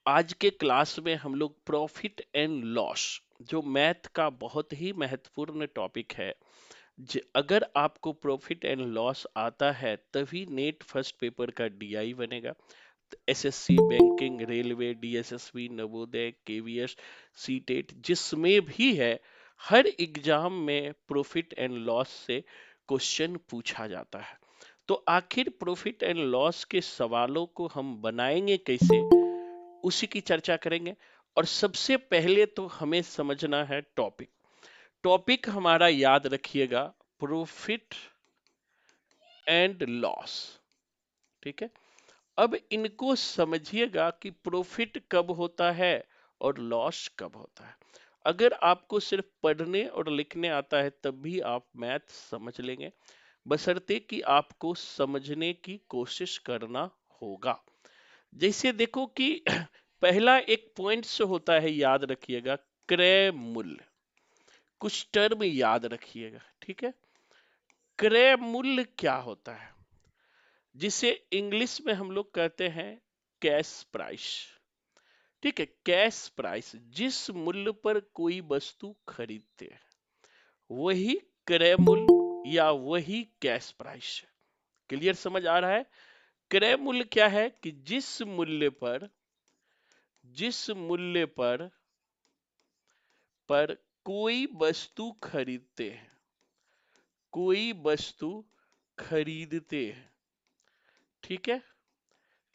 आज के क्लास में हम लोग प्रॉफिट एंड लॉस, जो मैथ का बहुत ही महत्वपूर्ण टॉपिक है। अगर आपको प्रॉफिट एंड लॉस आता है तभी नेट फर्स्ट पेपर का डीआई बनेगा। SSC, banking, railway, DSSB, Navodaya, KVS, CTET जिसमें भी है, हर एग्जाम में प्रॉफिट एंड लॉस से क्वेश्चन पूछा जाता है। तो आखिर प्रॉफिट एंड लॉस के सवालों को हम बनाएंगे कैसे, उसी की चर्चा करेंगे। और सबसे पहले तो हमें समझना है टॉपिक। टॉपिक हमारा याद रखिएगा, प्रॉफिट एंड लॉस। ठीक है, अब इनको समझिएगा कि प्रॉफिट कब होता है और लॉस कब होता है। अगर आपको सिर्फ पढ़ने और लिखने आता है तब भी आप मैथ समझ लेंगे, बशर्ते कि आपको समझने की कोशिश करना होगा। जैसे देखो कि पहला एक पॉइंट से होता है, याद रखिएगा, क्रय मूल्य। कुछ टर्म याद रखिएगा, ठीक है। क्रय मूल्य क्या होता है, जिसे इंग्लिश में हम लोग कहते हैं कैश प्राइस। ठीक है, कैश प्राइस, जिस मूल्य पर कोई वस्तु खरीदते हैं वही क्रय मूल्य या वही कैश प्राइस है। क्लियर, समझ आ रहा है? क्रय मूल्य क्या है कि जिस मूल्य पर कोई वस्तु खरीदते हैं, कोई वस्तु खरीदते हैं, ठीक है,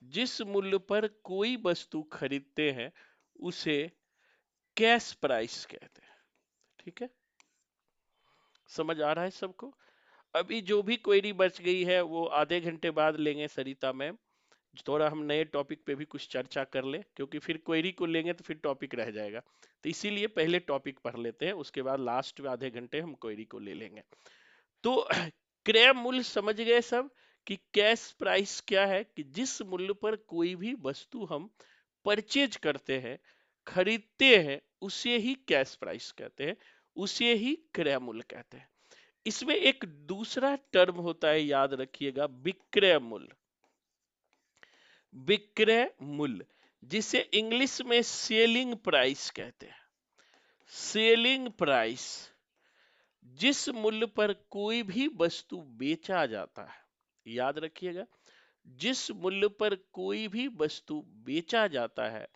जिस मूल्य पर कोई वस्तु खरीदते हैं उसे कैश प्राइस कहते हैं। ठीक है, समझ आ रहा है सबको? अभी जो भी क्वेरी बच गई है वो आधे घंटे बाद लेंगे सरिता मैम। थोड़ा हम नए टॉपिक पे भी कुछ चर्चा कर ले, क्योंकि फिर क्वेरी को लेंगे तो फिर टॉपिक रह जाएगा। तो इसीलिए पहले टॉपिक पढ़ लेते हैं, उसके बाद लास्ट में आधे घंटे हम क्वेरी को ले लेंगे। तो क्रय मूल्य समझ गए सब कि कैश प्राइस क्या है, कि जिस मूल्य पर कोई भी वस्तु हम परचेज करते हैं, खरीदते हैं, उसे ही कैश प्राइस कहते हैं, उसे ही क्रय मूल्य कहते हैं। इसमें एक दूसरा टर्म होता है, याद रखिएगा, विक्रय मूल्य। विक्रय मूल्य, जिसे इंग्लिश में सेलिंग प्राइस कहते हैं। सेलिंग प्राइस, जिस मूल्य पर कोई भी वस्तु बेचा जाता है, याद रखिएगा, जिस मूल्य पर कोई भी वस्तु बेचा जाता है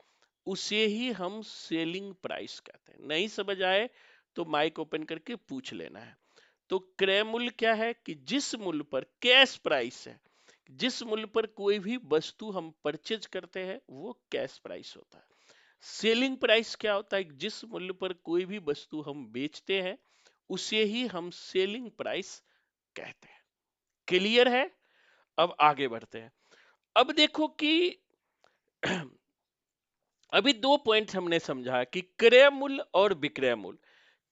उसे ही हम सेलिंग प्राइस कहते हैं। नहीं समझ आए तो माइक ओपन करके पूछ लेना है। तो क्रय मूल्य क्या है कि जिस मूल्य पर, कैश प्राइस है, जिस मूल्य पर कोई भी वस्तु हम परचेज करते हैं वो कैश प्राइस होता है। सेलिंग प्राइस क्या होता है, जिस मूल्य पर कोई भी वस्तु हम बेचते हैं उसे ही हम सेलिंग प्राइस कहते हैं। क्लियर है? अब आगे बढ़ते हैं। अब देखो कि अभी दो पॉइंट हमने समझा कि क्रय मूल्य और विक्रय मूल्य।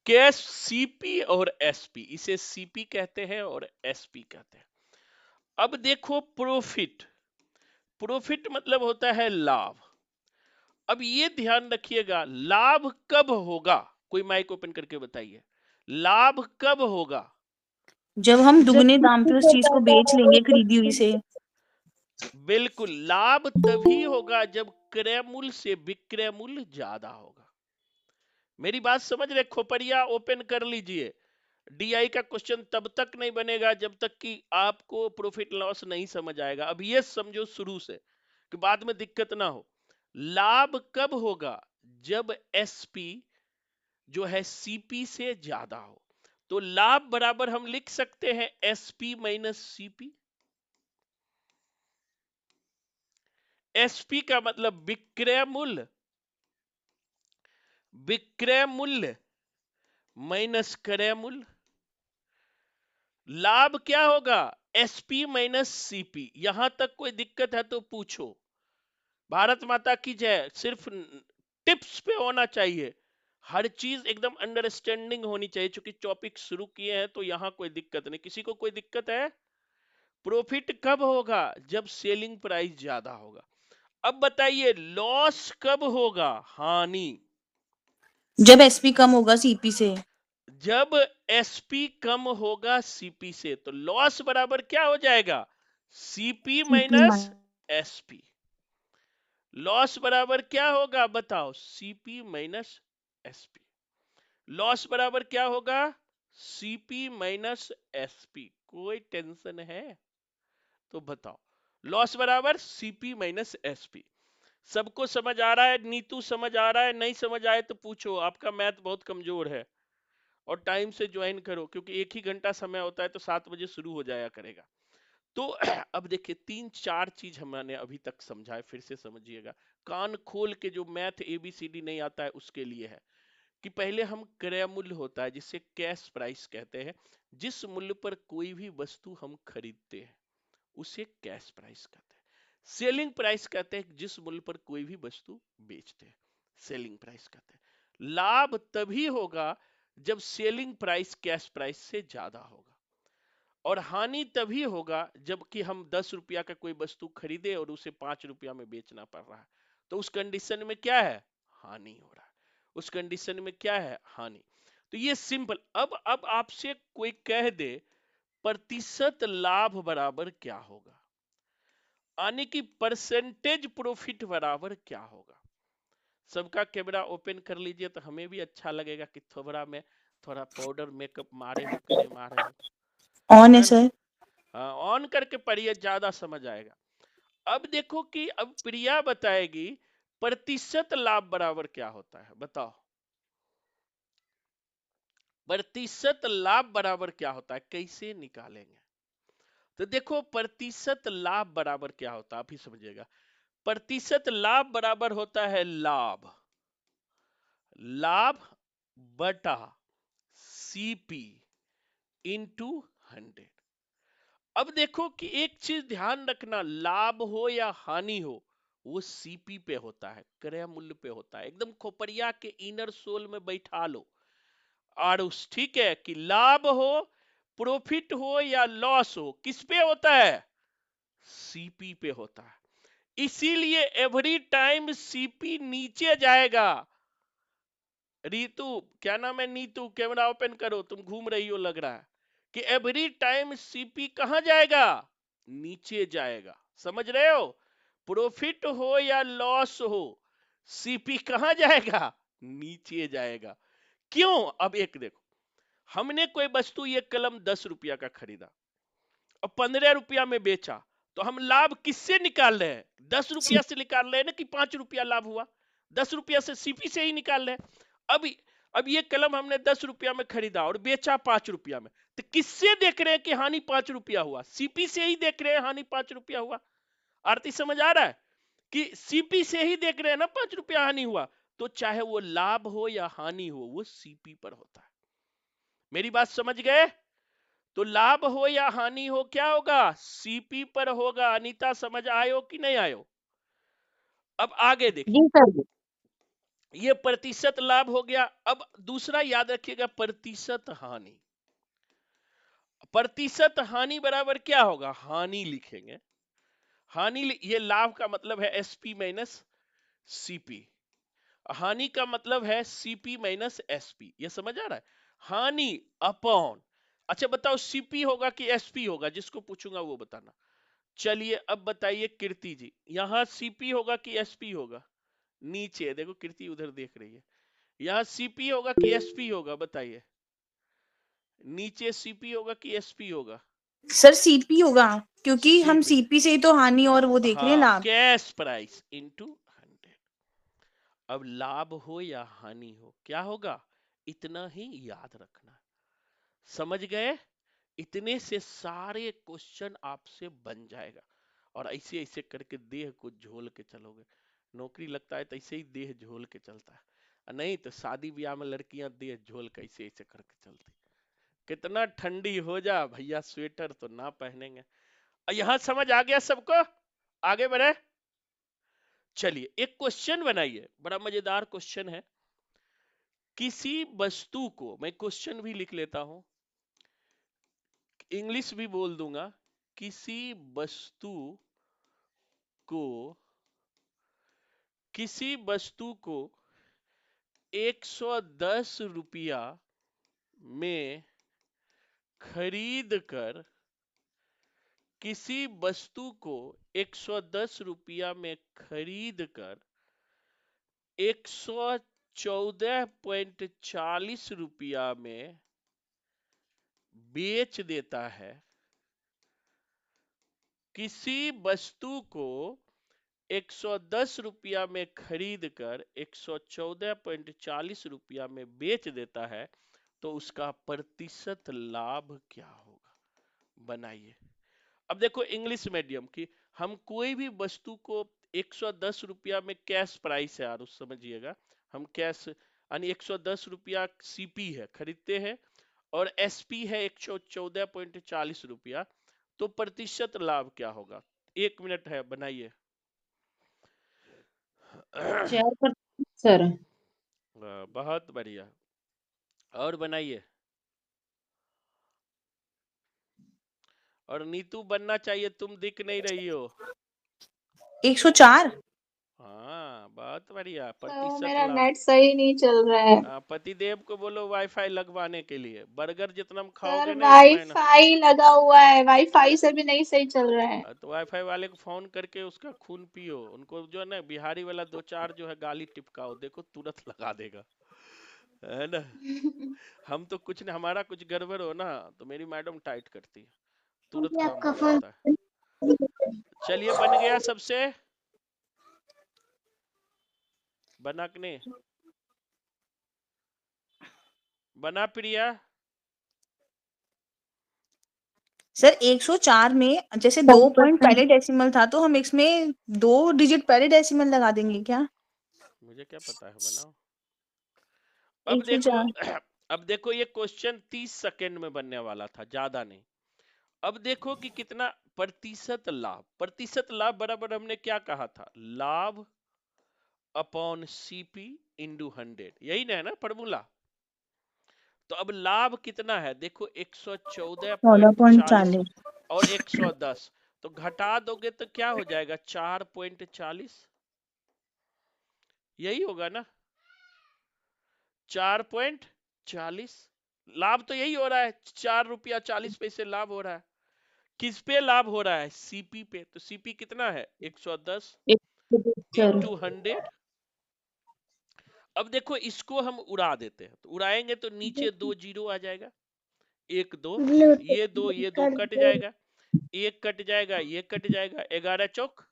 कैश सीपी और एसपी, इसे सीपी कहते हैं और एसपी कहते हैं। अब देखो प्रॉफिट, प्रॉफिट मतलब होता है लाभ। अब ये ध्यान रखिएगा, लाभ कब होगा? कोई माइक ओपन करके बताइए, लाभ कब होगा? जब हम दुगने दाम पे उस चीज को बेच लेंगे खरीदी हुई से। बिल्कुल, लाभ तभी होगा जब क्रय मूल्य से विक्रय मूल्य ज्यादा होगा। मेरी बात समझ रहे? खोपड़िया ओपन कर लीजिए। डीआई का क्वेश्चन तब तक नहीं बनेगा जब तक कि आपको प्रॉफिट लॉस नहीं समझ आएगा। अब ये समझो शुरू से कि बाद में दिक्कत ना हो। लाभ कब होगा? जब एसपी जो है सीपी से ज्यादा हो। तो लाभ बराबर हम लिख सकते हैं एसपी माइनस सीपी। एसपी का मतलब विक्रय मूल्य, विक्रय मूल्य माइनस क्रय मूल्य। लाभ क्या होगा? SP minus CP. यहां तक कोई दिक्कत है तो पूछो। भारत माता की जय। सिर्फ टिप्स पे होना चाहिए, हर चीज एकदम अंडरस्टैंडिंग होनी चाहिए। चूंकि टॉपिक शुरू किए हैं तो यहां कोई दिक्कत नहीं। किसी को कोई दिक्कत है? प्रॉफिट कब होगा? जब सेलिंग प्राइस ज्यादा होगा। अब बताइए लॉस कब होगा? हानि जब एसपी कम होगा सीपी से। जब एसपी कम होगा सीपी से। तो लॉस बराबर क्या हो जाएगा? CP CP minus SP. Loss बराबर क्या होगा बताओ, सीपी माइनस एसपी। लॉस बराबर क्या होगा, सीपी माइनस एसपी। कोई टेंशन है तो बताओ, लॉस बराबर सीपी माइनस एसपी। सबको समझ आ रहा है, नीतू समझ आ रहा है, नहीं समझ आए तो पूछो, आपका मैथ बहुत कमजोर है। और टाइम से ज्वाइन करो, क्योंकि एक ही घंटा समय होता है, तो 7 बजे शुरू हो जाया करेगा। तो अब देखिए, 3-4 चीज हमने अभी तक समझा है, फिर से समझिएगा। कान खोल के, जो मैथ एबीसीडी नहीं आता है उसके लिए है, कि पहले हम क्रय मूल्य होता है, जिसे कैश प्राइस कहते हैं। जिस मूल्य पर कोई भी वस्तु हम खरीदते हैं उसे कैश प्राइस कहते हैं। सेलिंग प्राइस कहते हैं जिस मूल्य पर कोई भी वस्तु बेचते हैं, सेलिंग प्राइस कहते हैं। लाभ तभी होगा जब सेलिंग प्राइस कैश प्राइस से ज्यादा होगा, और हानि तभी होगा जबकि हम 10 रुपया का कोई वस्तु खरीदे और उसे 5 रुपया में बेचना पड़ रहा है। तो उस कंडीशन में क्या है, हानि हो रहा है। उस कंडीशन में क्या है, हानि। तो ये सिंपल। अब आपसे कोई कह दे प्रतिशत लाभ बराबर क्या होगा, यानी कि परसेंटेज प्रॉफिट बराबर क्या होगा। सबका कैमरा ओपन कर लीजिए, तो हमें भी अच्छा लगेगा कि थोड़ा में थोड़ा पाउडर मेकअप मारे हो कि नहीं मारे हो, ऑन है है ना। सर। हाँ, ऑन करके पढ़िए, ज्यादा समझ आएगा। अब देखो कि अब प्रिया बताएगी प्रतिशत लाभ बराबर क्या होता है, बताओ। प्रतिशत लाभ बराबर क्या होता है, कैसे निकालेंगे। तो देखो, प्रतिशत लाभ बराबर क्या होता है, आप ही समझिएगा। प्रतिशत लाभ बराबर होता है लाभ, लाभ बटा सीपी इंटू 100। अब देखो कि एक चीज ध्यान रखना, लाभ हो या हानि हो, वो सीपी पे होता है, क्रय मूल्य पे होता है। एकदम खोपड़िया के इनर सोल में बैठा लो। और उस ठीक है कि लाभ हो, प्रॉफिट हो या लॉस हो, किस पे होता है, सीपी पे होता है। इसीलिए एवरी टाइम सीपी नीचे जाएगा। रीतू, क्या नाम है, नीतू, कैमरा ओपन करो, तुम घूम रही हो लग रहा है, कि एवरी टाइम सीपी कहां जाएगा, नीचे जाएगा। समझ रहे हो, प्रॉफिट हो या लॉस हो, सीपी कहां जाएगा, नीचे जाएगा। क्यों, अब एक देखो, हमने कोई वस्तु, ये कलम 10 रुपया का खरीदा और 15 रुपया में बेचा, तो हम लाभ किससे निकाल रहे हैं, 10 रुपया से निकाल रहे हैं ना, कि 5 रुपया लाभ हुआ, 10 रुपया से सीपी से ही निकाल रहे हैं। अब अब ये कलम हमने 10 रुपया में खरीदा और बेचा 5 रुपया में, तो किससे देख रहे हैं कि हानि 5 रुपया हुआ, सीपी से ही देख रहे हैं हानि 5 रुपया हुआ। आरती समझ आ रहा है, कि सीपी से ही देख रहे हैं ना 5 रुपया हानि हुआ। तो चाहे वो लाभ हो या हानि हो, वो सीपी पर होता है। मेरी बात समझ गए। तो लाभ हो या हानि हो, क्या होगा, सीपी पर होगा। अनीता समझ आयो कि नहीं आयो। अब आगे देखिए, जी सर। ये प्रतिशत लाभ हो गया। अब दूसरा याद रखिएगा, प्रतिशत हानि। प्रतिशत हानि बराबर क्या होगा, हानि लिखेंगे। हानि, ये लाभ का मतलब है एसपी माइनस सीपी, हानि का मतलब है सीपी माइनस एसपी। ये समझ आ रहा है, हानि अपॉन। अच्छा बताओ, सीपी होगा कि एसपी होगा, जिसको पूछूंगा वो बताना। चलिए अब बताइए कीर्ति जी, यहां सीपी होगा कि एसपी होगा, नीचे देखो, कीर्ति उधर देख रही है। यहां सीपी होगा कि एसपी होगा, बताइए। नीचे सीपी होगा कि एसपी होगा, सर सीपी होगा, क्योंकि हम सीपी। सीपी से ही तो हानि और वो देख रहे हैं, हाँ, लाभ। Cash price into 100। अब लाभ हो या हानि हो, क्या होगा, इतना ही याद रखना। समझ गए, इतने से सारे क्वेश्चन आपसे बन जाएगा। और ऐसे ऐसे करके देह को झोल के चलोगे, नौकरी लगता है तो ऐसे ही देह झोल के चलता है। और नहीं तो शादी ब्याह में लड़कियां देह झोल के ऐसे ऐसे करके चलती। कितना ठंडी हो जा भैया, स्वेटर तो ना पहनेंगे। और यहां समझ आ गया सबको, आगे बढ़े। चलिए एक क्वेश्चन बनाइए, बड़ा मजेदार क्वेश्चन है। किसी वस्तु को, मैं क्वेश्चन भी लिख लेता हूं, इंग्लिश भी बोल दूंगा। किसी वस्तु को, किसी वस्तु को 110 रुपया में खरीद कर किसी वस्तु को 110 रुपया में खरीद कर 114.40 रुपया में बेच देता है। किसी वस्तु को 110 रुपया में खरीद कर 114.40 रुपया में बेच देता है, तो उसका प्रतिशत लाभ क्या होगा? बनाइए। अब देखो इंग्लिश मीडियम की, हम कोई भी वस्तु को 110 रुपया में कैश प्राइस है यार, उस समझिएगा, हम कैश यानी 110 रुपया सीपी है खरीदते हैं और एसपी है 114.40 रुपया, तो प्रतिशत लाभ क्या होगा? 1 मिनट है, बनाइए। 4% सर। बहुत बढ़िया, और बनाइए। और नीतू बनना चाहिए, तुम दिख नहीं रही हो। 104। हाँ बहुत बढ़िया, तो प्रतिशत मेरा लाभ। नेट सही नहीं चल रहा है पतिदेव को बोलो वाईफाई लगवाने के लिए, बर्गर जितना सर। खाओगे ना एक महीना। वाईफाई लगा हुआ है, वाईफाई से भी नहीं सही चल रहा है। तो वाईफाई वाले को फोन करके उसका खून पियो, उनको जो है ना बिहारी वाला दो चार जो है गाली टिपकाओ, देखो तुरंत लगा देगा, है ना। हम तो कुछ नहीं, हमारा कुछ गड़बड़ हो ना तो मेरी मैडम टाइट करती है, तुरंत ये काम आपका हो फोन। जाता है। चलिए बन गया सबसे, बना कि नहीं? बना प्रिया? सर 104 में जैसे 2 पॉइंट पहले डेसिमल था, तो हम इसमें 2 डिजिट पहले डेसिमल लगा देंगे क्या? मुझे क्या पता है, बनाओ। अब देखो 104। अब देखो ये क्वेश्चन 30 सेकंड में बनने वाला था, ज्यादा नहीं। अब देखो कि कितना प्रतिशत लाभ, प्रतिशत लाभ बराबर हमने क्या कहा था, लाभ अपॉन सीपी इंटू 100, यही ना है ना फॉर्मूला। तो अब लाभ कितना है, देखो 114.40 14.40। और 110, तो घटा दोगे तो क्या हो जाएगा, 4.40, यही होगा ना, 4.40। लाभ तो यही हो रहा है, 4 रुपया 40 पैसे लाभ हो रहा है। किस पे लाभ हो रहा है, सीपी पे। तो सीपी कितना है, 110 सर इंटू 100। अब देखो इसको हम उड़ा देते हैं, तो उड़ाएंगे तो नीचे 2 जीरो आ जाएगा, 1 2, ये दो कट जाएगा, एक कट जाएगा, ये कट जाएगा, 11 चौक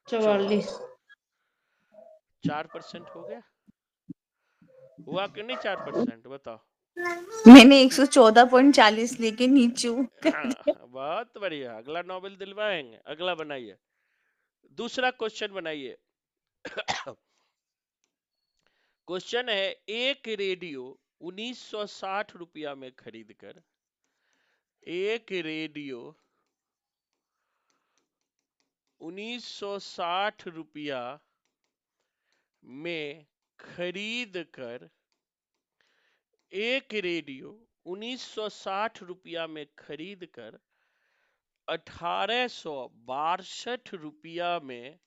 44। 44, 4% हो गया। हुआ कि नहीं 4%, बताओ। मैंने 114.40 लेके नीचे कर दिया। बहुत बढ़िया, अगला नोबेल दिलवाएंगे। अगला बनाइए, दूसरा क्वेश्चन बनाइए। क्वेश्चन है, एक रेडियो 1960 रुपया में खरीद कर, एक रेडियो 1960 रुपया में खरीद कर, एक रेडियो 1960 रुपया में खरीद कर 1862 रुपया में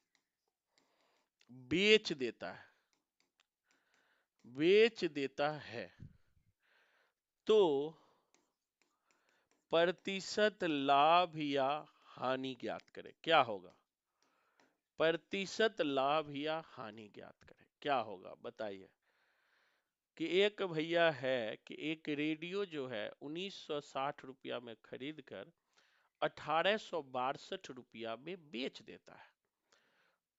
बेच देता है, बेच देता है, तो प्रतिशत लाभ या हानि ज्ञात करें, क्या होगा? प्रतिशत लाभ या हानि ज्ञात करें, क्या होगा बताइए। कि एक भैया है कि एक रेडियो जो है 1960 रुपया में खरीद कर 1862 रुपया में बेच देता है,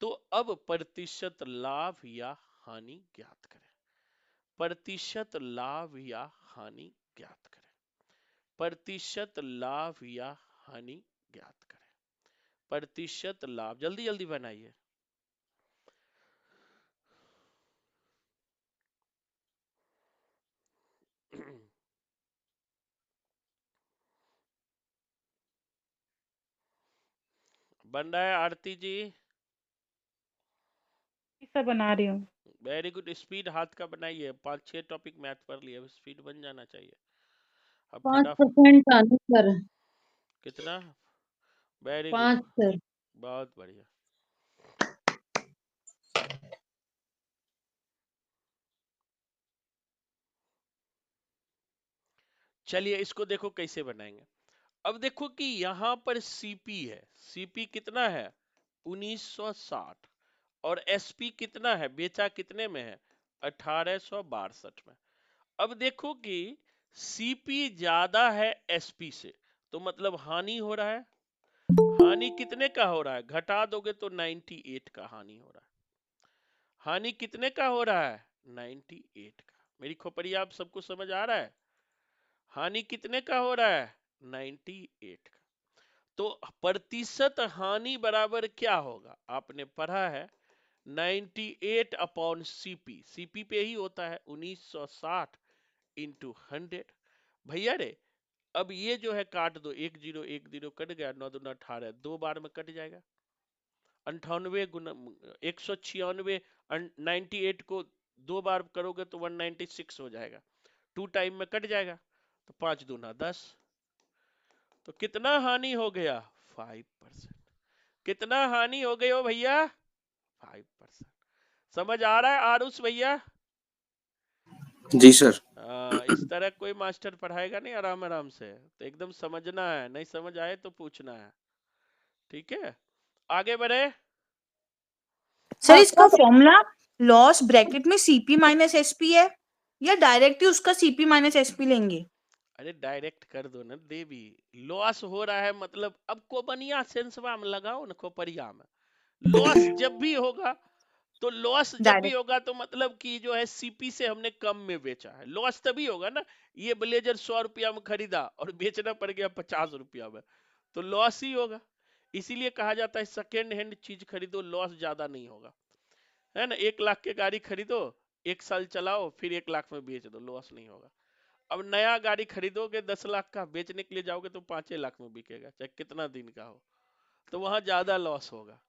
तो अब प्रतिशत लाभ या हानि ज्ञात करें। प्रतिशत लाभ या हानि ज्ञात करें, प्रतिशत लाभ या हानि ज्ञात करें, प्रतिशत लाभ, जल्दी जल्दी बनाइए। बन रहा है आरती जी? सब बना रही हूँ। वेरी गुड, स्पीड हाथ का बनाइए, 5 6 टॉपिक मैथ पढ़ लिए, स्पीड बन जाना चाहिए। अब फटाफट। 5% आने सर। कितना? Very good, 5 sir. बहुत बढ़िया। चलिए इसको देखो कैसे बनाएंगे। अब देखो कि यहां पर सीपी है, सीपी कितना है 1960, और एसपी कितना है, बेचा कितने में है 1862 में। अब देखो कि सीपी ज्यादा है एसपी से, तो मतलब हानि हो रहा है। हानि कितने का हो रहा है, घटा दोगे तो 98 का हानि हो रहा है। हानि कितने का हो रहा है 98 का। मेरी खोपड़िया आप सबको समझ आ रहा है, हानि कितने का हो रहा है 98 का। तो प्रतिशत हानि बराबर क्या होगा, आपने पढ़ा है 98 अपॉन सीपी, सीपी पे ही होता है 1960 इंटू 100। भैया रे, अब ये जो है काट दो, 10 कट गया, 9 दूना 18, 2 बार में कट जाएगा। 98 गुना 196, 98 को 2 बार करोगे तो 196 हो जाएगा, 2 टाइम में कट जाएगा, तो 5 दूना 10। तो कितना हानि हो गया 5%। कितना हानि हो गई हो भैया 5%। समझ आ रहा है आरुष भैया? जी सर। इस तरह कोई मास्टर पढ़ाएगा नहीं आराम आराम से, तो एकदम समझना है, नहीं समझ आए तो पूछना है, ठीक है। आगे बढ़े। सर इसका फॉर्मूला लॉस ब्रैकेट में सीपी माइनस एसपी है, या डायरेक्ट ही उसका सीपी माइनस एसपी लेंगे? अरे डायरेक्ट कर दो ना देवी, लॉस हो रहा है मतलब अब को बनिया सेंसवा में लगाओ ना, खोपड़िया में लॉस जब भी होगा, तो लॉस जब भी डायरेक्ट। होगा तो मतलब कि जो है सीपी से हमने कम में बेचा है, लॉस तभी होगा ना। ये ब्लेजर 100 रुपया में खरीदा और बेचना पड़ गया 50 रुपया में, तो लॉस ही होगा। इसीलिए कहा जाता है सेकेंड हैंड चीज खरीदो, लॉस ज्यादा नहीं होगा, है ना। 1 लाख की गाड़ी खरीदो, 1 साल चलाओ, फिर 1 लाख में बेच दो, लॉस नहीं होगा। अब नया गाड़ी खरीदोगे 10 लाख का, बेचने के लिए जाओगे तो 5 लाख में बिकेगा, चाहे कितना दिन का हो, तो वहां ज्यादा लॉस होगा।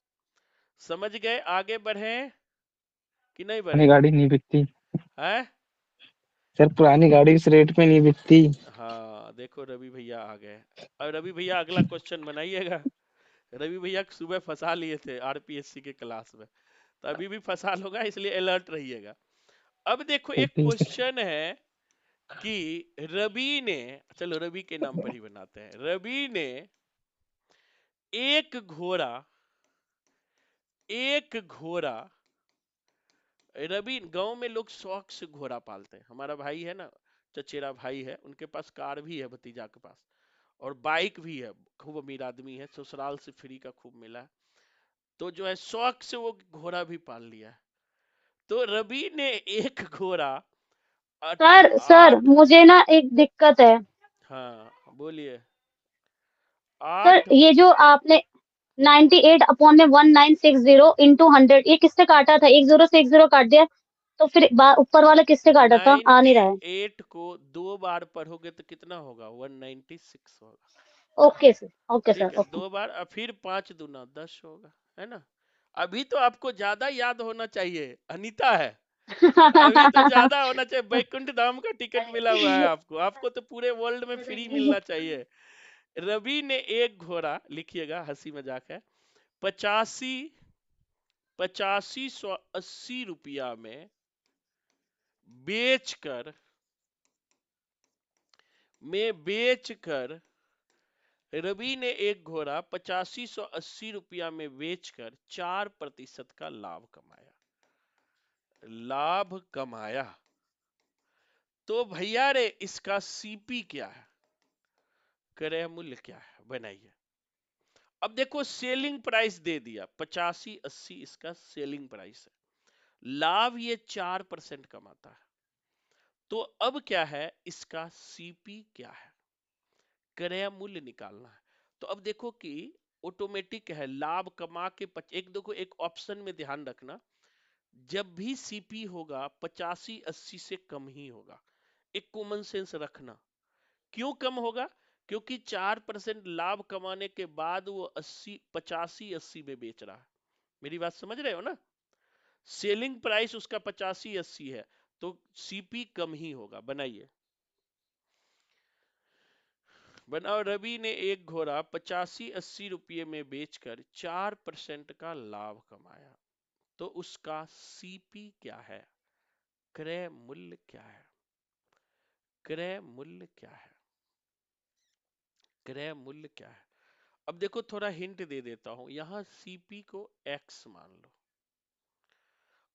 समझ गए? आगे बढ़े कि नहीं पुरानी बढ़े? गाड़ी नहीं बिकती है सर, पुरानी गाड़ी इस रेट में नहीं बिकती। हाँ, देखो रवि भैया आ गए। अब रवि भैया अगला क्वेश्चन बनाइएगा। रवि भैया सुबह फंसा लिए थे आरपीएससी के क्लास में, तो अभी भी फंसा होगा, इसलिए अलर्ट रहिएगा। अब देखो एक ठीक है सर। क्वेश्चन है कि रवि ने, चलो रवि के नाम पर ही बनाते हैं, रवि ने एक घोड़ा, एक घोड़ा, रवि गांव में लोग शौक से घोड़ा पालते हैं। हमारा भाई है ना, चचेरा भाई है, उनके पास कार भी है भतीजा के पास, और बाइक भी है, खूब अमीर आदमी है, ससुराल से फ्री का खूब मिला है। तो जो है शौक से वो घोड़ा भी पाल लिया है। तो रवि ने एक घोड़ा सर सर आठ, मुझे ना एक दिक्कत है। हाँ बोलिए, सर 8, ये जो आपने 98 अपॉन में 1960 इंटू 100, ये किससे काटा था? एक जीरो से एक जीरो काट दिया, तो फिर ऊपर वाला किससे काटा था? आ नहीं रहा है। 98 को 2 बार पढ़ोगे तो कितना होगा 196 होगा। ओके ठीक सर, है, ओके। 2 बार, और फिर 5 दूना 10 होगा, है ना। अभी तो आपको ज्यादा याद होना चाहिए, अनीता है, अभी तो ज्यादा होना चाहिए, बैकुंठ धाम का टिकट मिला हुआ है आपको, आपको तो पूरे वर्ल्ड में फ्री मिलना चाहिए। रवि ने एक घोड़ा, लिखिएगा हंसी मजाक है, 85,180 में बेचकर, रवि ने एक घोड़ा 85,180 में बेचकर 4% का लाभ कमाया, लाभ कमाया। तो भैया रे इसका सीपी क्या है, क्रय मूल्य क्या है, बनाइए। अब देखो सेलिंग प्राइस दे दिया 85-80, इसका सेलिंग प्राइस है, लाभ ये 4% कमाता है। तो अब क्या है, इसका सीपी क्या है, क्रय मूल्य निकालना है। तो अब देखो कि ऑटोमेटिक है, लाभ कमा के एक देखो, एक ऑप्शन में ध्यान रखना, जब भी सीपी होगा 85-80 से कम ही होगा, एक कॉमन सेंस रखना। क्यों कम होगा, क्योंकि 4% लाभ कमाने के बाद वो 85-80 में बेच रहा है। मेरी बात समझ रहे हो ना, सेलिंग प्राइस उसका 85-80 है, तो सीपी कम ही होगा। बनाइए, बनाओ। रवि ने एक घोड़ा 85-80 में बेचकर 4% का लाभ कमाया, तो उसका सीपी क्या है, क्रय मूल्य क्या है, क्रय मूल्य क्या है। क्रय मूल्य क्या है? अब देखो थोड़ा हिंट दे देता हूं, यहां सीपी को x मान लो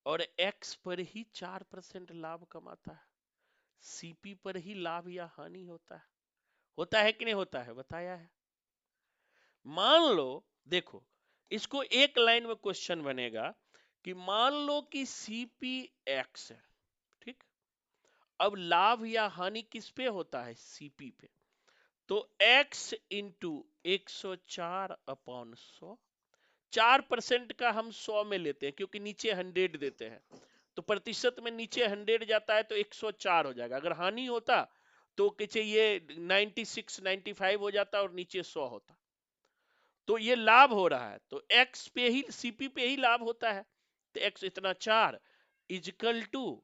और x पर ही 4% लाभ कमाता है, सीपी पर ही लाभ या हानि होता है कि नहीं होता है? बताया है। मान लो, देखो इसको एक लाइन में क्वेश्चन बनेगा कि मान लो कि सीपी x है, ठीक, अब लाभ या हानि किस पे होता है? सीपी पे। तो x इंटू 104/100, 4% का हम 100 में लेते हैं क्योंकि नीचे 100 देते हैं, तो प्रतिशत में नीचे 100 जाता है तो 104 हो जाएगा। अगर हानि होता तो किसी ये 96 95 हो जाता और नीचे 100 होता। तो ये लाभ हो रहा है तो x पे ही, सीपी पे ही लाभ होता है, तो x इतना 4 इजकल टू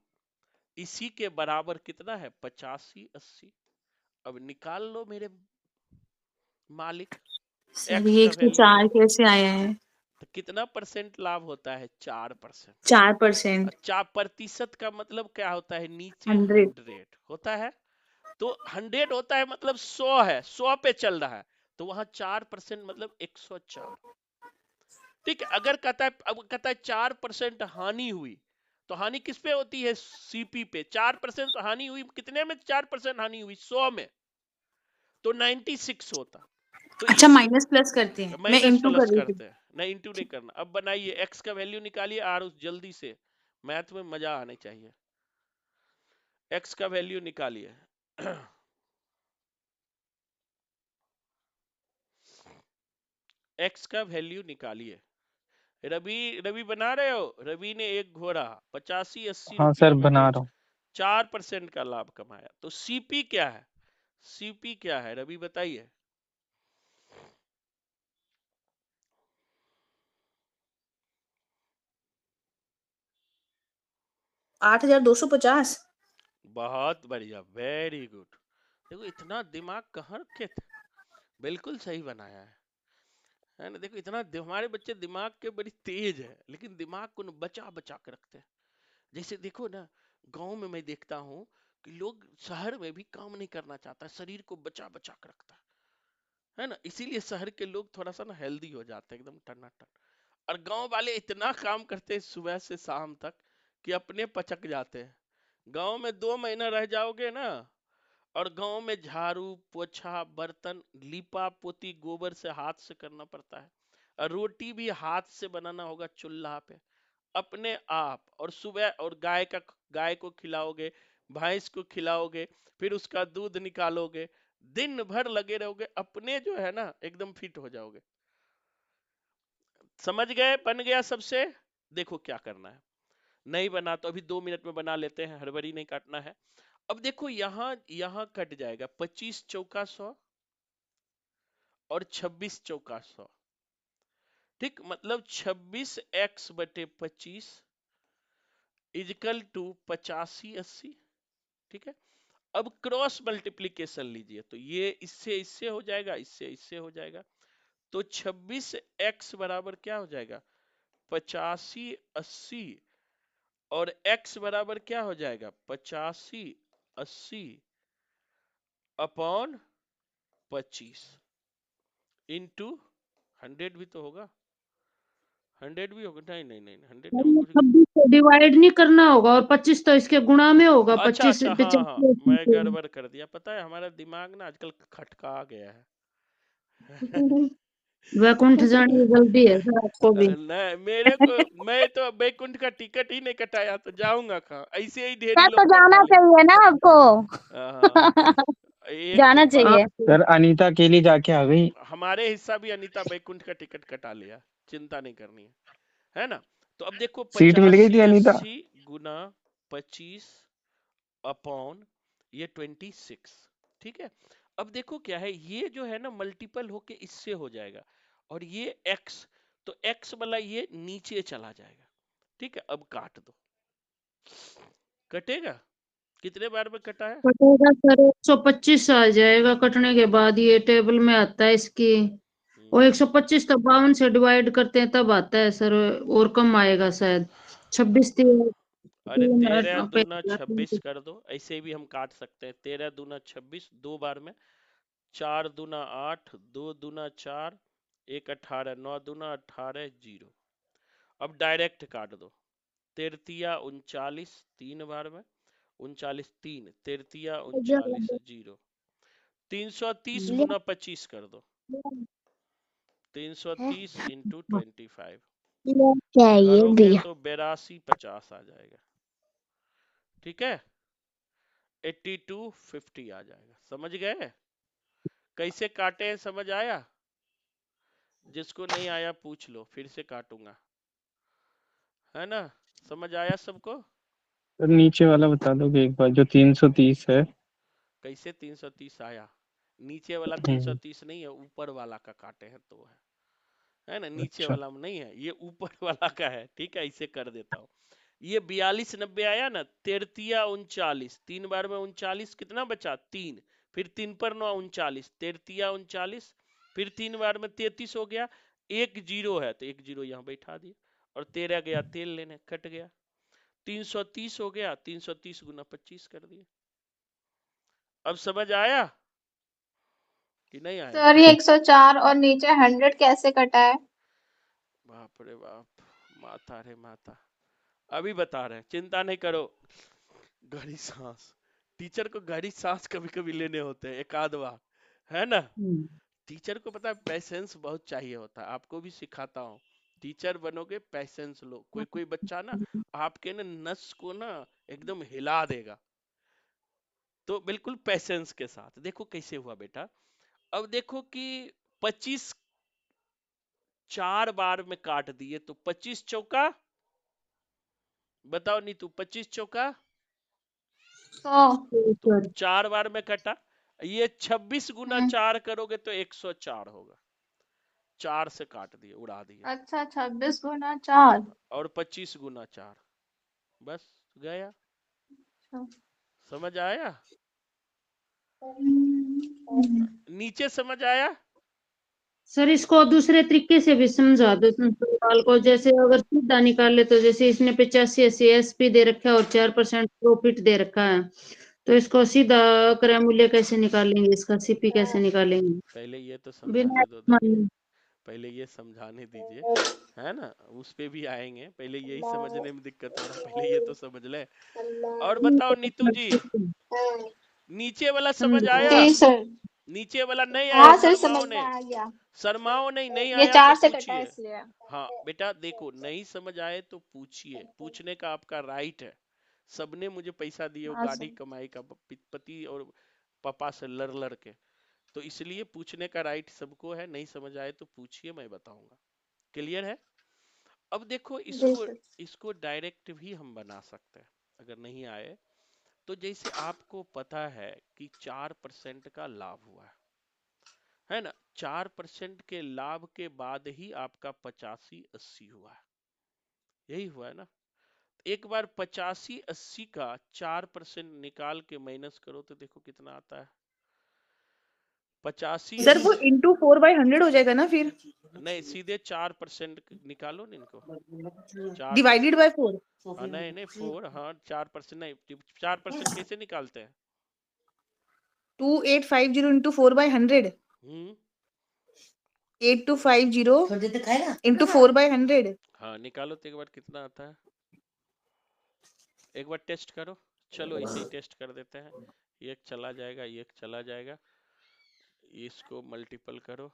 इसी के बराबर कितना है? 85/80। अब निकाल लो मेरे मालिक, सर x ये का वैल्यू 104 कैसे आया है? तो कितना % लाभ होता है? 4%। 4%। 4% का मतलब क्या होता है? नीचे 100। 100 होता है, तो 100 होता है मतलब 100 है, 100 पे चल रहा है, तो वहां 4% मतलब 104। ठीक है, अगर कहता है, अब कहता है 4% हानि हुई, तो हानि किस पे होती है? सीपी पे। 4% हानि हुई, कितने में 4% हानि हुई? 100 में, तो 96 होता। तो अच्छा, इस माइनस प्लस करते हैं, मैं माइनस इंटू प्लस कर रही थी। करते हैं, नहीं इंटू नहीं करना। अब बनाइए, एक्स का वैल्यू निकालिए, आर उस जल्दी से, मैथ में मजा आने चाहिए। एक्स का वैल्यू निकालिए। एक्स का वैल्यू निकालिए। रवि बना रहे हो? रवि ने एक घोड़ा 85-80 हाँ रुपया सर में बना बेच रहा हूँ। 4% का लाभ कमाया। तो सीपी क्या है? सीपी क्या है रवि बताइए? 8,250। बहुत बढ़िया, वेरी गुड। देखो इतना दिमाग कहाँ रखे थे, बिल्कुल सही बनाया है ना? देखो इतना हमारे बच्चे दिमाग के बड़ी तेज है, लेकिन दिमाग को न बचा बचा के रखते हैं। जैसे देखो ना, गांव में मैं देखता हूँ कि लोग शहर में भी काम नहीं करना चाहता, शरीर को बचा बचा के रखता है ना? इसीलिए शहर के लोग थोड़ा सा ना हेल्दी हो जाते हैं, एकदम टनाटन। और गांव वाले इतना काम करते हैं सुबह से शाम तक कि अपने पचक जाते हैं। गांव में 2 महीना रह जाओगे ना, और गांव में झाड़ू पोछा बर्तन लीपा पोती गोबर से हाथ से करना पड़ता है, और रोटी भी हाथ से बनाना होगा चूल्हा पे अपने आप। और सुबह और गाय को खिलाओगे, भैंस को खिलाओगे, फिर उसका दूध निकालोगे, दिन भर लगे रहोगे, अपने जो है ना एकदम फिट हो जाओगे। समझ गए? बन गया सबसे? देखो क्या करना है, नहीं बना तो अभी 2 मिनट में बना लेते हैं, हड़बड़ी नहीं काटना है। अब देखो यहां कट जाएगा 25 चौका 100 और 26 चौका 100, ठीक, मतलब 26x/25 इजकल टू 85-80। ठीक है, अब क्रॉस मल्टीप्लीकेशन लीजिए, तो ये इससे इससे हो जाएगा, इससे इससे हो जाएगा, तो 26x बराबर क्या हो जाएगा? 85-80, और x बराबर क्या हो जाएगा? 85-80 अपॉन 25 इंटू 100 भी तो होगा, 100 भी होगा, नहीं नहीं नहीं 100 नहीं कुछ। 26 को डिवाइड नहीं करना होगा और 25 तो इसके गुणा में होगा। अच्छा 25 अच्छा, हाँ हाँ, मैं गड़बड़ कर दिया। पता है हमारा दिमाग ना आजकल खटका गया है। वैकुंठ जाने की जल्दी है सर आपको भी। नहीं मेरे को, मैं तो बैकुंठ का टिकट ही नहीं कटाया तो जाऊंगा कहाँ? ऐसे ही ढेरी सर तो लोग जाना कटा ले। चाहिए ना आपको। हाँ, एक जाना बात, चाहिए। सर अनीता के लिए जाके आ गई। हमारे हिस्सा भी अनीता बैकुंठ का टिकट कटा लिया, चिंता नहीं करनी है ना? तो अब देखो सीट मिल गई थी अनीता। 85-80 गुना 25 अपॉन ये 26, ठीक है। अब देखो क्या है, ये जो है ना मल्टीपल होके इससे हो जाएगा, और ये x, तो x वाला ये नीचे चला जाएगा। ठीक है, अब काट दो, कटेगा। कितने बार में कटा है? कटेगा सर 125 आ जाएगा कटने के बाद, ये टेबल में आता है इसकी। वो 125 तो 52 से डिवाइड करते हैं तब आता है सर, और कम आएगा शायद। 26 अरे 13 दूना 26 कर दो, ऐसे भी हम काट सकते हैं। 13 दूना 26, 2 बार में 4 दूना 8, 2 दूना 4, 1 18, 9 दूना 18, 0। अब डायरेक्ट काट दो। तेरतिया 39 3 बार में, 39 3, तेरतिया 39 0। 330 गुना 25 कर दो। 330 इंटू 25 करोगे तो 82 50 आ जाएगा। ठीक है, 82 50 आ जाएगा। समझ गए कैसे काटे हैं? समझ आया? जिसको नहीं आया पूछ लो, फिर से काटूंगा, है ना? समझ आया सबको? सर नीचे वाला बता दोगे एक बार, जो 330 है? कैसे 330 आया? नीचे वाला हम्म, 330 नहीं है, ऊपर वाला का काटे हैं तो है ना? नीचे अच्छा। वाला में नहीं है, ये ऊपर वाला का है। ठीक है, इसे कर देता हूँ। ये 42 90 आया ना, तेरतिया 39, 3 बार में 39, कितना बचा? 3, फिर 3 पर 9 39, तेरतिया 39, फिर 3 बार में 33 हो गया। एक जीरो है तो एक जीरो यहाँ बैठा दिया, और 13 गया तेल लेने, कट गया। 330 हो गया, 330 गुना 25 कर दिया। अब समझ आया कि नहीं आया? सर ये 104 और नीचे 100 कैसे कटा है? बाप रे बाप, माता रे माता, अभी बता रहे हैं, चिंता नहीं करो। गहरी सांस, टीचर को गहरी सांस कभी कभी लेने होते हैं, एक आध बार, है ना? टीचर को पता है पैसेंस बहुत चाहिए होता है, आपको भी सिखाता हूँ। टीचर बनोगे, पैसेंस लो। कोई कोई बच्चा ना आपके ना नस को ना एकदम हिला देगा, तो बिल्कुल पैसेंस के साथ। देखो कैसे हुआ बेटा। अब देखो कि 25 4 बार में काट दिए, तो 25 चौका, बताओ नीतू, 25 चौका 100। तो 4 बार में कटा। ये 26 गुना 4 करोगे तो 104 होगा। 4 से काट दिए, उड़ा दिए। अच्छा 26 गुना 4। और 25 गुना 4, बस गया। समझ आया? नीचे समझ आया? सर इसको दूसरे तरीके से भी समझा दो सवाल को। जैसे अगर सीधा निकाले तो जैसे इसने 85 80 एसपी दे रखा है और 4% प्रॉफिट दे रखा है, तो इसको सीधा क्रय मूल्य कैसे निकालेंगे, इसका सीपी कैसे निकालेंगे पहले ये तो बिना समझाने दो, देखिए माने? पहले ये समझाने दीजिए, है ना? उस पे भी आएंगे, पहले यही समझने में दिक्कत हो रहा है, पहले ये तो समझ ले। और बताओ नीतू जी, नीचे वाला समझ आया? जी सर। नीचे वाला नहीं आया? हाँ सर शर्माओ समझ में ने, आ गया। शर्माओ नहीं ये आया तो 4 से कटा है पूछिए। इसलिए। हाँ बेटा देखो, नहीं समझ आए तो पूछिए, पूछने का आपका राइट है। सबने मुझे पैसा दिए, वो हाँ गाड़ी सर। कमाई का, पति और पापा से लड़ लड़ के, तो इसलिए पूछने का राइट सबको है। नहीं समझ आए तो पूछिए, मैं बताऊंगा। क्लियर है? अब देखो जी इसको, सर। इसको डायरेक्ट भी हम बना सकते हैं अगर नहीं आए तो। जैसे आपको पता है कि 4% का लाभ हुआ है ना? 4% के लाभ के बाद ही आपका 85 80 हुआ है, यही हुआ है ना? एक बार 85 80 का 4% निकाल के माइनस करो तो देखो कितना आता है। 85 सर वो इंटू 4/100 हो जाएगा ना फिर, नहीं, सीधे 4% निकालो ना इनको। 4%, डिवाइडेड बाय 4। हाँ नहीं नहीं 4, हाँ 4% नहीं, 4% कैसे निकालते हैं? 2850 इंटू 4/100, हम्म 8250 इंटू 4/100। हाँ निकालो तो एक बार कितना आता है, एक बार टेस्ट करो। चलो इसे ही टेस्ट कर देते हैं। ये एक चला जाएगा, ये एक चला जाएगा, इसको मल्टीपल करो।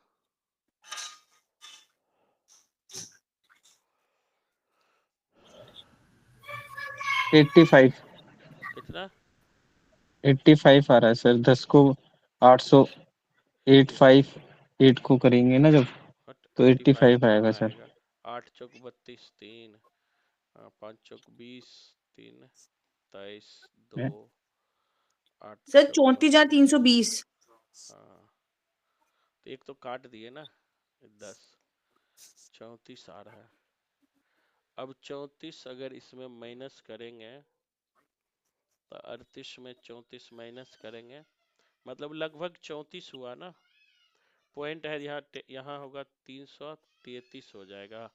एट्टी फाइव कितना? 85 आ रहा है सर। 10 को 800, 858 को करेंगे ना जब, हट, तो 85 85 आएगा कहाँ सर। आएगा? 8 चौक 32 3, 5 चौक 20 3 23 2 8 सर चौक 34,320। हाँ, तो एक तो काट दिए ना, 10, 34 आ रहा है। अब 34 अगर इसमें माइनस करेंगे तो 38 में 34 माइनस करेंगे, मतलब लगभग 34 हुआ ना। पॉइंट है यहाँ, यहाँ होगा 333 हो जाएगा,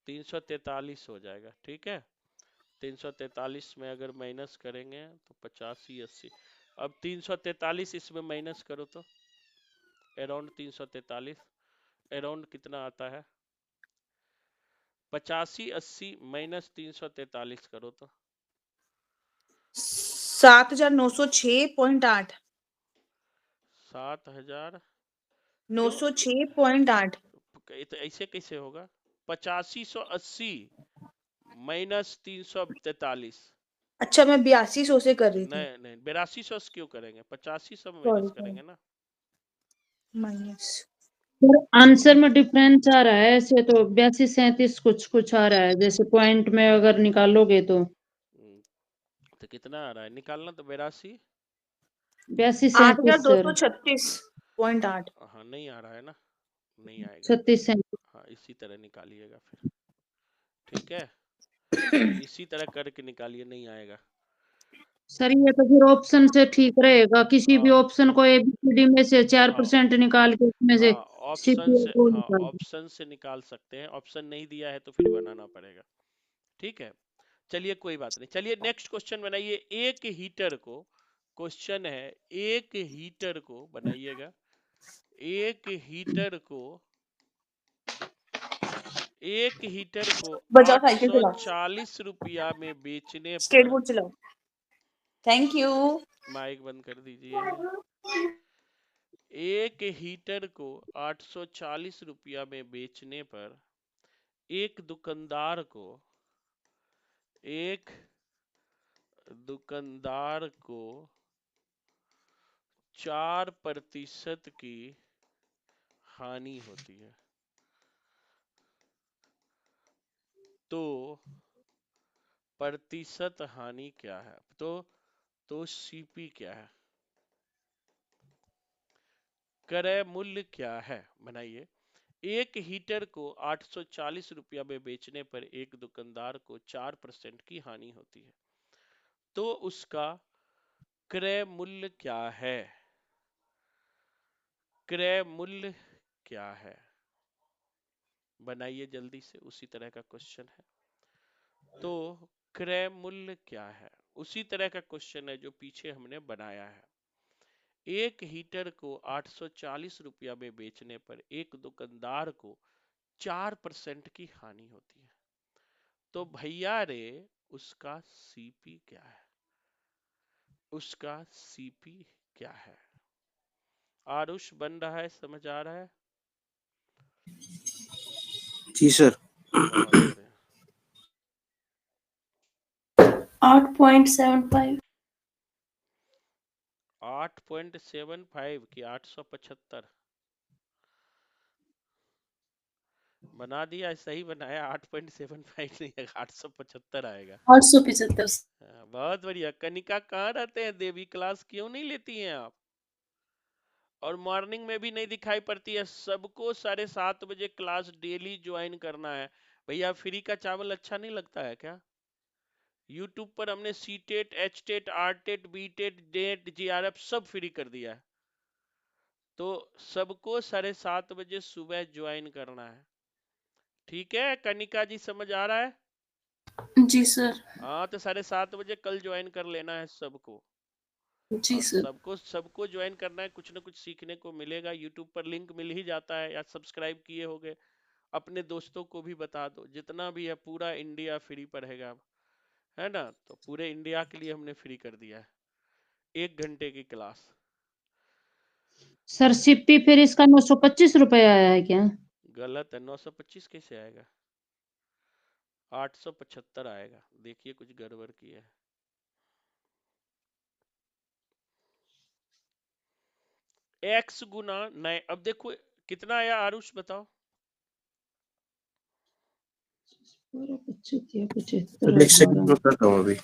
343 हो जाएगा। ठीक है, 343 में अगर माइनस करेंगे तो 85 80। अब 343 इसमें माइनस करो तो अराउंड 343, अराउंड कितना आता है? 85 80 माइनस 343 करो तो 7,906.8। 7,906.8। तो ऐसे कैसे होगा? 8580 माइनस 343। अच्छा, मैं 8200 से कर रही थी। नहीं नहीं, 8200 क्यों करेंगे? 8500 माइनस करेंगे ना। माइनस आंसर में डिफरेंस आ रहा है ऐसे तो 82 37 कुछ आ रहा है, जैसे पॉइंट में अगर निकालोगे तो तो कितना आ रहा है निकालना? तो 82 37 सर 8,236.8। हाँ नहीं आ रहा है ना, नहीं आएगा। 36 हाँ इसी तरह निकालिएगा फिर, ठीक है? इसी तरह करके निकालिए, नहीं आएगा। सर ये तो फिर ऑप्शन से ठीक रहेगा, किसी भी हाँ ऑप्शन को एबीसीडी में से 4% निकाल के उसमें से हाँ ऑप्शन सीपीओ से, को हाँ निकाल दो। ऑप्शन से निकाल सकते हैं। ऑप्शन नहीं दिया है तो फिर बनाना पड़ेगा, ठीक है? चलिए कोई बात नहीं। चलिए नेक्स्ट क्वेश्चन बनाइए। एक हीटर को, क्वेश्चन है एक हीटर को बनाइएगा। एक हीटर को बजाओ, साइकिल चलाओ, 840 रुपया में बेचने स्ट्रेट पर, बोर्ड चलाओ। Thank you. माइक बंद कर दीजिए। एक हीटर को 840 रुपया में बेचने पर एक दुकानदार को 4% की हानि होती है। तो प्रतिशत हानि क्या है? तो सीपी क्या है? क्रय मूल्य क्या है? बनाइए। एक हीटर को 840 रुपया में बेचने पर एक दुकानदार को 4% की हानि होती है, तो उसका क्रय मूल्य क्या है? क्रय मूल्य क्या है? बनाइए जल्दी से, उसी तरह का क्वेश्चन है। तो क्रय मूल्य क्या है? उसी तरह का क्वेश्चन है जो पीछे हमने बनाया है। एक हीटर को 840 रुपया में बेचने पर एक दुकानदार को 4% की हानि होती है, तो भैया रे उसका सीपी क्या है? उसका सीपी क्या है? आरुष बन रहा है, समझ आ रहा है? जी सर। बहुत बढ़िया। 8.75। 8.75 की 875? बना दिया, सही बनाया। 8.75 नहीं है, 875 आएगा। 875। हाँ, बहुत बढ़िया। कनिका कहाँ रहते हैं देवी? क्लास क्यों नहीं लेती हैं आप? और मॉर्निंग में भी नहीं दिखाई पड़ती है। सबको 7:30 बजे क्लास डेली ज्वाइन करना है। भैया फ्री का चावल अच्छा नहीं लगता है क्या? यूट्यूब पर हमने C TET, H TET, R TET, B TET, डेट, जीआरएफ सब फ्री कर दिया है। तो सबको 7:30 बजे सुबह ज्वाइन करना है, ठीक है? कनिका जी समझ आ रहा है? जी सर। हाँ तो 7:30 बजे कल ज्वाइन कर लेना है सबको। जी और सर। सबको ज्वाइन करना है, कुछ ना कुछ सीखने को मिलेगा। यूट्यूब पर लिंक मिल ही जाता है, या सब्सक्राइब किए होगे। अपने दोस्तों को भी बता दो, जितना भी है पूरा इंडिया फ्री पढ़ेगा, है ना? तो पूरे इंडिया के लिए हमने फ्री कर दिया है 1 घंटे की क्लास। सर सीपी फिर इसका 925 रुपए आया है क्या? गलत है, 925 कैसे आएगा? 875 आएगा। देखिए कुछ गड़बड़ की है। x गुना 9, अब देखो कितना आया आरुष बताओ। 75 सर एक सेकंड में करता हूँ अभी।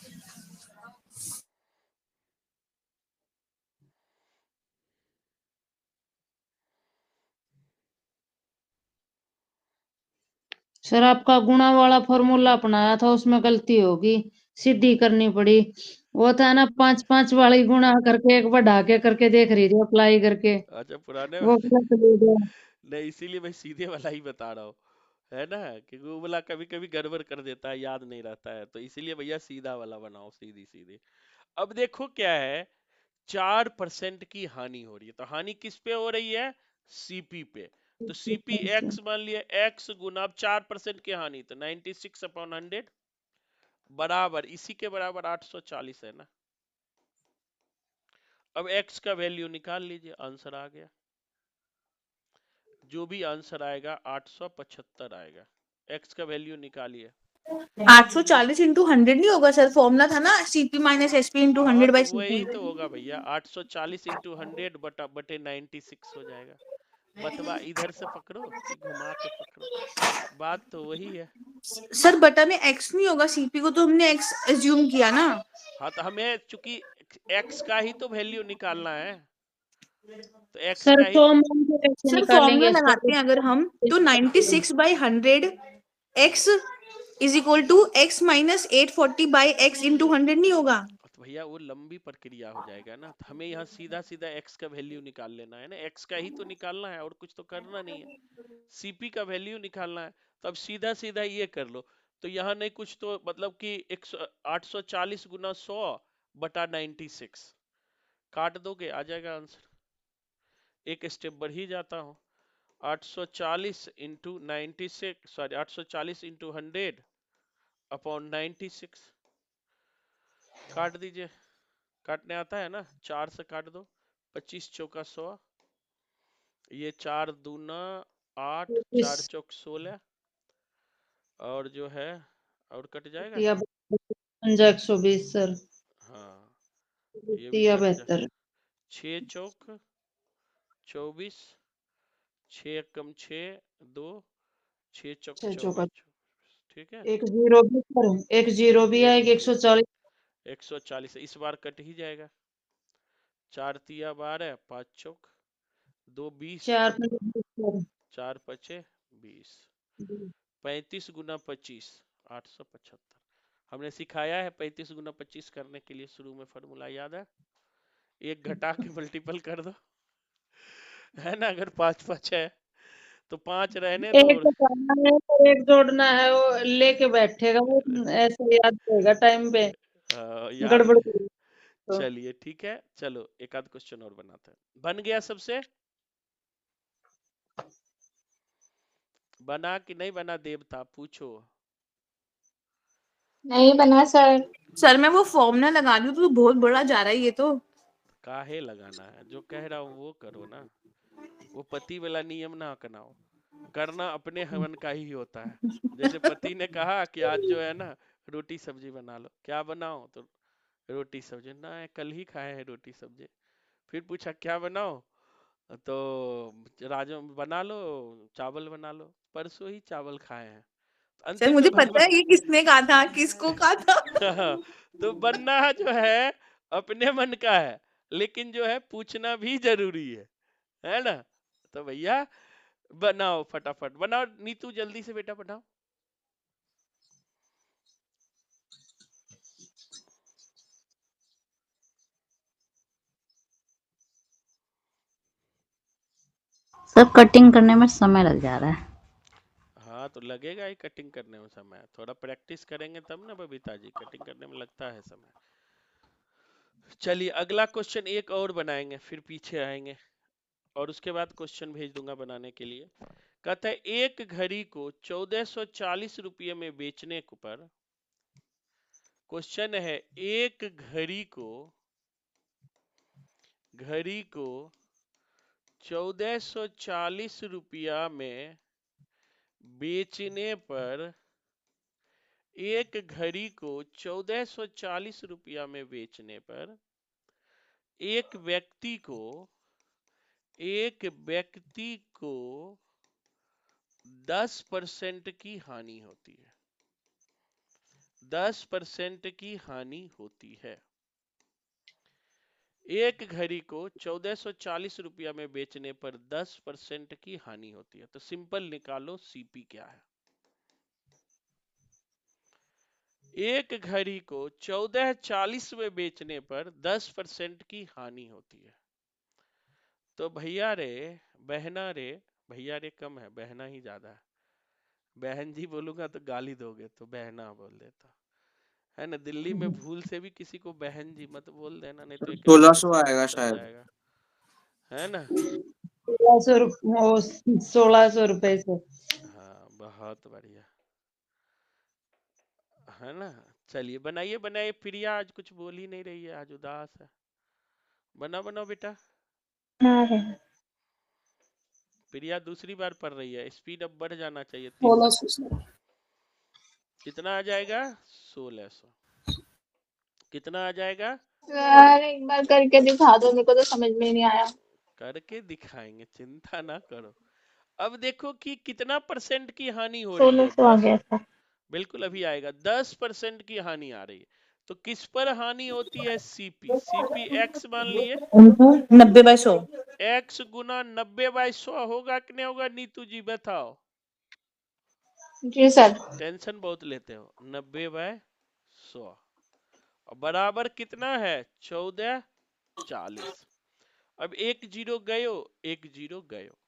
सर आपका गुणा वाला फॉर्मूला अपनाया था, उसमें गलती होगी, सीधी करनी पड़ी। वो था ना 5 5 वाली गुणा करके एक बढ़ा के करके देख रही थी अप्लाई करके, अच्छा पुराने वो गलत ले गया। नहीं, इसीलिए मैं सीधे वाला ही बता रहा हूँ, है ना? कि वो वाला कभी कभी गड़बड़ कर देता है, याद नहीं रहता है, तो इसीलिए भैया सीधा वाला बनाओ, सीधी सीधी। अब देखो क्या है, 4% की हानि हो रही है। तो हानि किस पे हो रही है? सीपी पे। तो सीपी एक्स मान लिया, एक्स गुना, अब 4% की हानि, तो 96/100 बराबर, इसी के बराबर 840 है ना। अब एक्स का वैल्यू निकाल लीजिए, आंसर आ गया। जो भी आंसर आएगा 875 आएगा। एक्स का वैल्यू निकालिए। 840 इंटू 100 नहीं होगा सर, फॉर्मूला था ना CP माइनस SP इंटू हाँ 100 तो बाई वही CP। तो होगा भैया, 840 इंटू 100 बटे 96 हो जाएगा। बटवा इधर से पकड़ो कि घुमा के पकड़ो, बात तो वही है। सर बटा में x नहीं होगा, CP को तो हमने x एज्यूम किया ना। हाँ तो हमें चूंकि एक्स का ही तो वैल्यू निकालना है, तो एक्स सर का ही। 100 मान के कैसे सर निकालेंगे फॉर्मूला इसको? लगाते हैं अगर हम, तो 96/100 x is equal to x minus 840/x into 100 नहीं होगा। तो भैया वो लंबी प्रक्रिया हो जाएगा ना, तो हमें यहाँ सीधा सीधा एक्स का वैल्यू निकाल लेना है ना, एक्स का ही तो निकालना है और कुछ तो करना नहीं है। सीपी का वैल्यू निकालना है, तो अब सीधा सीधा ये कर लो। तो यहाँ नहीं कुछ तो मतलब कि 840 गुना 100 बटा 96 काट दोगे, आ जाएगा आंसर। एक स्टेप बढ़ ही जाता हूँ, 840 इंटू 96, सॉरी 840 इंटू 100 अपॉन 96, काट दीजिए। काटने आता है ना, 4 से काट दो, 25 चौका 100, ये 4 दूना 8, 4 चौक 16, और जो है और कट जाएगा। या 120 सर, हाँ ये भी या कट जा, 72। 6 चौक 24, 6 कम 6 2, 6 चौक 24, ठीक है। एक जीरो भी सर, एक जीरो भी आएगी, 140। 140 इस बार कट ही जाएगा। 4 तिया 12, 5 चौक 2 20, 4 पचे 20, 35 गुना 25 875। हमने सिखाया है 35 गुना 25 करने के लिए, शुरू में फॉर्मूला याद है, एक घटा के मल्टीपल कर दो, है ना। अगर 5 5 है तो 5 रहने दो, एक करना है तो एक जोड़ना है, वो लेके बैठेगा, वो ऐसे याद रहेगा टाइम पे, याद गड़बड़ नहीं। करेगा तो। चलिए ठीक है, चलो एक आध क्वेश्चन और बनाते हैं। बन गया सबसे? बना कि नहीं बना देवता, पूछो। नहीं बना सर। सर मैं वो फॉर्मूला लगा दूं तो बहुत बड़ा जा रहा है ये तो। काहे लगाना है, जो कह रहा हूँ वो करो ना, वो पति वाला नियम ना अपनाओ, करना अपने हवन का ही होता है। जैसे पति ने कहा कि आज जो है ना रोटी सब्जी बना लो, क्या बनाओ, तो रोटी सब्जी ना, कल ही खाए हैं रोटी सब्जी। फिर पूछा क्या बनाओ, तो राजमा बना लो, चावल बना लो, परसों ही चावल खाए हैं। सर अंतिम मुझे में पता है ये किसने कहा था, किसको कहा था। तो बनना जो है अपने मन का है, लेकिन जो है पूछना भी जरूरी है ना। तो भैया बनाओ, फटाफट बनाओ, नीतू जल्दी से बेटा बनाओ। सब कटिंग करने में समय लग जा रहा है। हाँ तो लगेगा ही कटिंग करने में समय, थोड़ा प्रैक्टिस करेंगे तब ना बबीता जी, कटिंग करने में लगता है समय। चलिए अगला क्वेश्चन एक और बनाएंगे, फिर पीछे आएंगे और उसके बाद क्वेश्चन भेज दूंगा बनाने के लिए। कहता है एक घड़ी को 1440 रुपये में बेचने पर, क्वेश्चन है एक घड़ी को 1440 रुपया में बेचने पर, एक घड़ी को 1440 रुपया में बेचने पर एक व्यक्ति को 10% की हानि होती है। 10% की हानि होती है। एक घड़ी को 1440 रुपया में बेचने पर 10% की हानि होती है। तो सिंपल निकालो सीपी क्या है। एक घड़ी को 1440 में बेचने पर 10% की हानि होती है। तो भैया रे, बहना रे, भैया रे कम है, बहना ही ज्यादा है। बहन जी बोलूंगा तो गाली दोगे, तो बहना बोल देता है ना। दिल्ली में भूल से भी किसी को बहन जी मत बोल देना, नहीं तो एक 1600 से आएगा चल शायद। जाएगा, है ना। 1600 रुपए से। हाँ बहुत बढ़िया, है ना। चलिए बनाइए बनाइए, प्रिया आज कुछ बोल ही नहीं रही है, आज उदास है। बनाओ बनाओ बेटा। प्रिया दूसरी बार पढ़ रही है, स्पीड अब बढ़ जाना चाहिए 300। कितना आ जाएगा? 1600। कितना आ जाएगा? सर एक बार करके दिखा दो, मेरे को तो समझ में नहीं आया। करके दिखाएंगे, चिंता ना करो। अब देखो कि कितना परसेंट की हानि हो रही है। 1600 आ गया सर। बिल्कुल अभी आएगा। 10% की हानि आ रही है। तो किस पर हानि होती है? सीपी। सीपी एक्स मान लिए, 90/100। एक्स गुना 90/100 होगा कि नहीं होगा? नीतू जी बताओ। जी सर। टेंशन बहुत लेते हो। 90/100 और बराबर कितना है? 1440। अब एक जीरो गयो, एक जीरो गयो।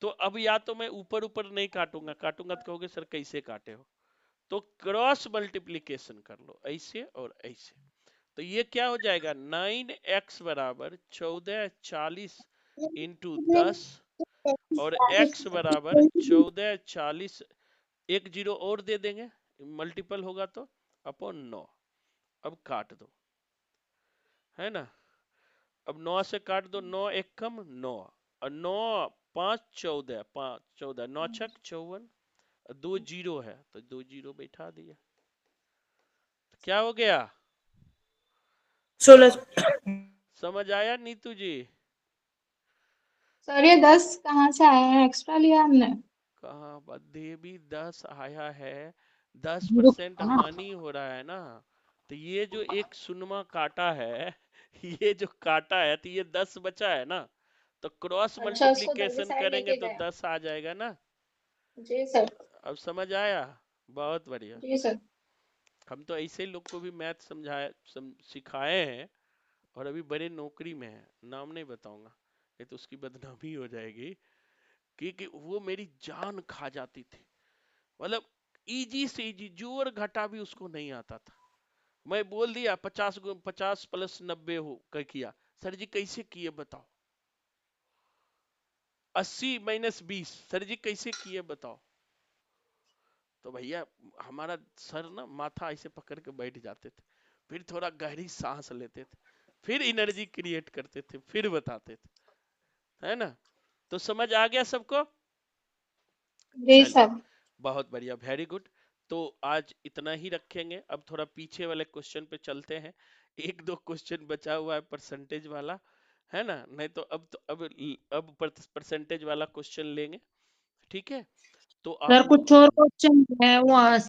तो अब या तो मैं ऊपर ऊपर नहीं काटूंगा, काटूंगा तो कहोगे सर कैसे काटे हो। तो क्रॉस मल्टीप्लीकेशन कर लो, ऐसे और ऐसे। तो ये क्या हो जाएगा? 9x बराबर 1440 इंटू 10 और x बराबर 1440, एक जीरो और दे देंगे, मल्टीपल होगा तो अपॉन 9। अब काट दो, है ना। अब 9 से काट दो, 9 एक कम 9 और 9 5 14, 5 14 9 छक 54, 2 जीरो है तो 2 जीरो बैठा दिया। तो क्या हो गया? 1600। समझ आया नीतू जी? सर ये 10 कहाँ से आया है? एक्स्ट्रा लिया हमने। कहा बदे भी 10 आया है, 10% जीरो ना। हानि हो रहा है ना। तो ये जो एक सुनमा काटा है ये जो काटा है तो ये 10 बचा है ना। तो क्रॉस अच्छा, उसको इधर की मल्टीप्लिकेशन साइड करेंगे लेके तो गए। 10 आ जाएगा ना। जी सर। अब समझ आया? बहुत बढ़िया। जी सर। हम तो ऐसे लोग को भी मैथ सिखाए हैं और अभी बड़े नौकरी में है, नाम नहीं बताऊंगा नहीं तो उसकी बदनामी हो जाएगी। क्योंकि वो मेरी जान खा जाती थी, मतलब इजी से इजी, जोर घटा भी उसको नहीं आता था। मैं बोल दिया 50 प्लस 90 हो कर किया, सर जी कैसे किए बताओ। 80 माइनस 20, सर जी कैसे किए बताओ। तो भैया हमारा सर ना माथा ऐसे पकड़ के बैठ जाते थे, फिर थोड़ा गहरी सांस लेते थे, फिर एनर्जी क्रिएट करते थे, फिर बताते थे, है ना। तो समझ आ गया सबको? जी चलिए सर। बहुत बढ़िया, वेरी गुड। तो आज इतना ही रखेंगे, अब थोड़ा पीछे वाले क्वेश्चन पे चलते हैं। एक दो क्वेश्चन बचा हुआ है परसेंटेज वाला, है ना। नहीं तो अब परसेंटेज वाला क्वेश्चन लेंगे, ठीक है। तो आप सर कुछ और क्वेश्चन है वहाँ